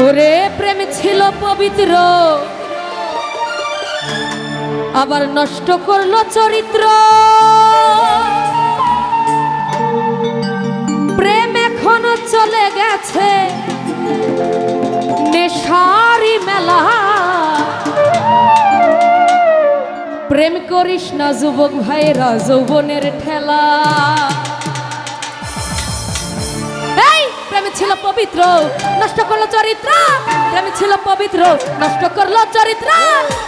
ওরে প্রেম ছিল পবিত্র, আবার নষ্ট করলো চরিত্র। প্রেম এখনো চলে গেছে নেশারি মেলা। প্রেম করিস না যুবক ভাইরা, যৌবনের ঠেলা। প্রেম ছিল পবিত্র, নষ্ট করলো চরিত্র। প্রেম ছিল পবিত্র, নষ্ট করলো চরিত্র।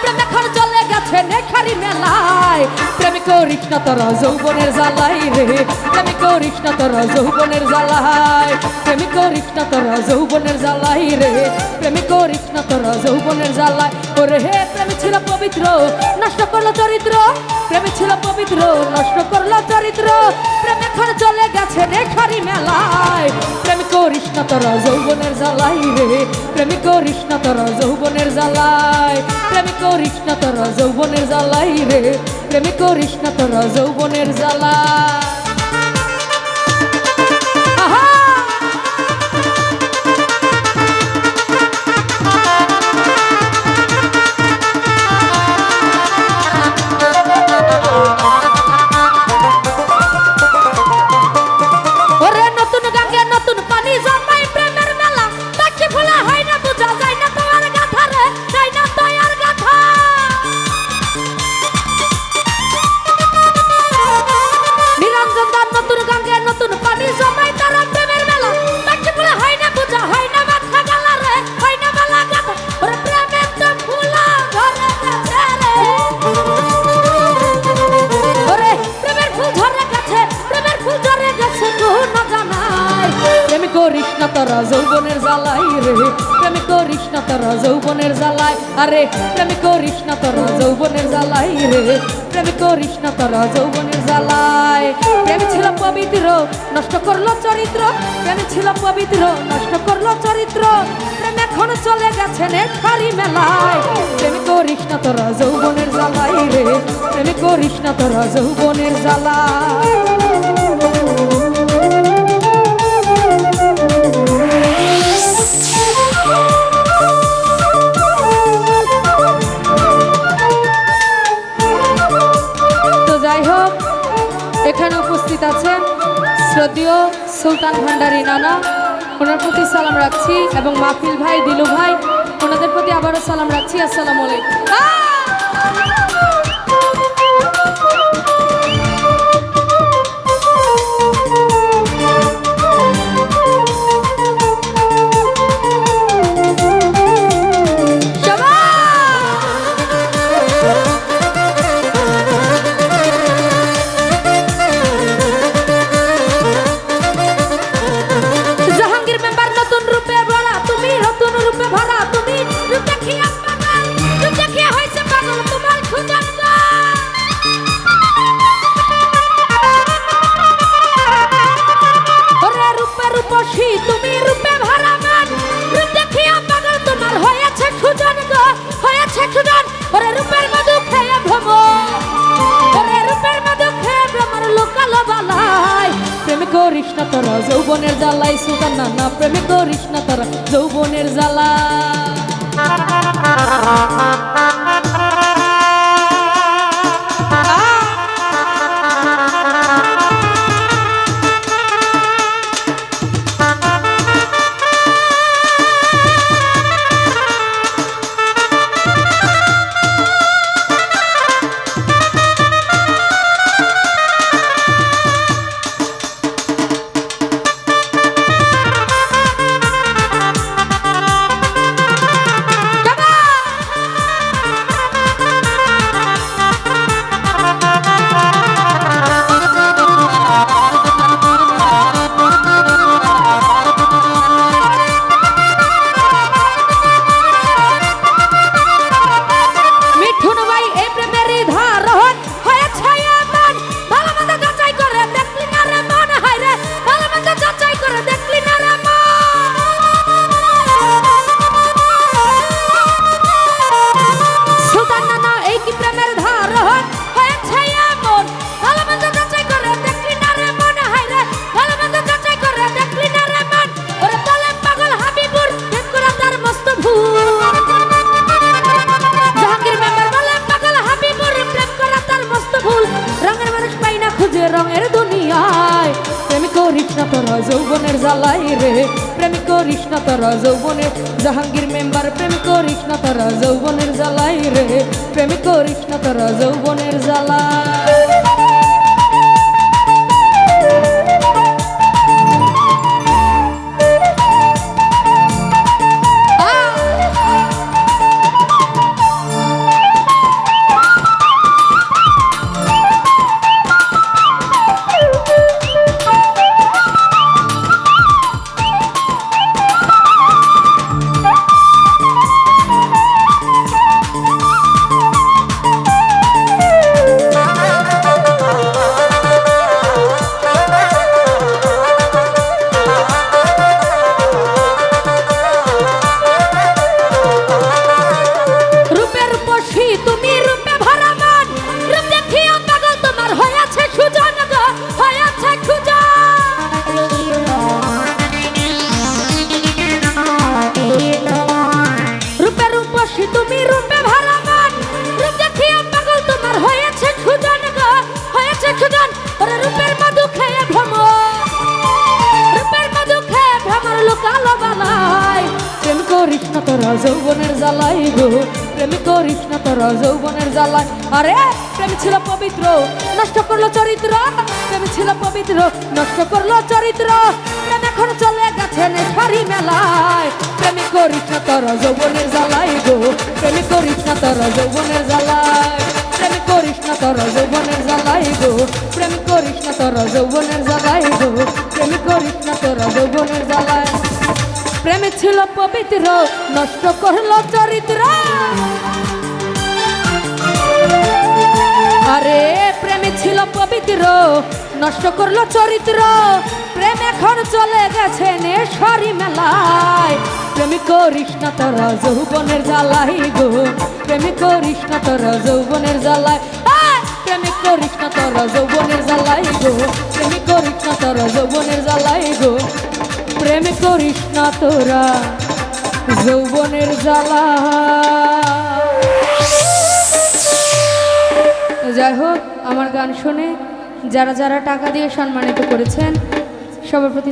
প্রেম এখন চলে গেছে নেশারি মেলায়। প্রেম করিস না তোরা যৌবনের জ্বালাই রে, প্রেম করিস না তোরা যৌবনের জ্বালাই। প্রেম করিস না তোরা যৌবনের জ্বালাই রে, প্রেম করিস না তোরা যৌবনের জ্বালাই। ওরে হে প্রেম ছিল পবিত্র, নষ্ট করলো চরিত্র। প্রেম ছিল পবিত্র, নষ্ট করলো চরিত্র। প্রেম এখন চলে গেছে নেশারি মেলায়। প্রেম করিস না তোরা যৌবনের জ্বালাই রে, প্রেম করিস না তোরা যৌবনের জ্বালাই। প্রেম করিস না তোরা যৌবনের জ্বালাই রে, প্রেম করিস না তোরা যৌবনের জ্বালাই। করিস না তোরা যৌবনের জ্বালাই রে, প্রেম করিস না তোরা যৌবনের জ্বালাই। আরে প্রেম করিস না তোরা যৌবনের জ্বালাই রে, প্রেম করিস না তোরা যৌবনের জ্বালাই। প্রেম ছিল পবিত্র, নষ্ট করলো চরিত্র। প্রেম ছিল পবিত্র, নষ্ট করলো চরিত্র। প্রেম এখন চলে গেছে নেশারি মেলায়। প্রেম করিস না তোরা যৌবনের জ্বালাই রে, প্রেম করিস না তোরা যৌবনের জ্বালাই। এখানে উপস্থিত আছেন শ্রদ্ধেয় সুলতান ভান্ডারী নানা, ওনার প্রতি সালাম রাখছি, এবং মাহফিল ভাই, দিলু ভাই, ওনাদের প্রতি আবারও সালাম রাখছি। আসসালামু আলাইকুম। তুমি রূপে ভরা মান, রূপ দেখিয়া পাগল তোমার হয়েছে সুজন গো, হয়েছে সুজন। ওরে রূপের মধু খেয়ে ভ্রম, ওরে রূপের মধু খেয়ে ভ্রমর লোকালো বালাই। প্রেম করিস না তোরা যৌবনের জ্বালাই সুলতান নানা, প্রেম করিস না তোরা যৌবনের জ্বালা। রে প্রেমিক করিস না তোরা যৌবনের জাহাঙ্গীর মেম্বার প্রেমিক করিস না তোরা যৌবনের জ্বালাই রে প্রেমিক করিস না তোরা যৌবনের জ্বালা তুমি রূপে ভরা মন রূপ দেখিও পাগল তোমার হয়েছে সুজন গো হয়েছে রূপে রূপসী তুমি রূপে ভরা মন রূপ দেখিও পাগল তোমার হয়েছে সুজন গো হয়েছে সুজন ওরে রূপের মধু খেয়ে ভ্রমর রূপের মধু খেয়ে ভ্রমর লুকালো বালাই প্রেম করিস না তোরা যৌবনের জ্বালাই গো প্রেমিক করিস না তোরা যৌবনের জ্বালায় আরে প্রেম ছিল পবিত্র নষ্ট করলো চরিত্র প্রেম ছিল পবিত্র নষ্ট করলো চরিত্র প্রেম এখন চলে গেছে নেশারি মেলায় প্রেমিক করিস না তোরা যৌবনের জ্বালাই গো প্রেমিক করিস না তোরা যৌবনের জ্বালায় প্রেমিক করিস না তোরা যৌবনের জ্বালাই গো প্রেমিক করিস না তোরা যৌবনের জ্বালাই গো প্রেমিক করিস না তোরা যৌবনের জ্বালায় প্রেমে ছিল পবিত্র নষ্ট করলো চরিত্র আরে প্রেমে ছিল পবিত্র নষ্ট করলো চরিত্র প্রেম এখন চলে গেছে নেশারি মেলায় প্রেমিক করিস না তোরা যৌবনের জ্বালাই গো প্রেমিক করিস না তোরা যৌবনের জ্বালায় প্রেমিক করিস না তোরা যৌবনের জ্বালাই গো প্রেমিক করিস না তোরা যৌবনের জ্বালাই গো প্রেমিক করিস না তোরা যৌবনের জ্বালা যাই হোক আমার গান শুনে যারা যারা টাকা দিয়ে সম্মানিত করেছেন সবার প্রতি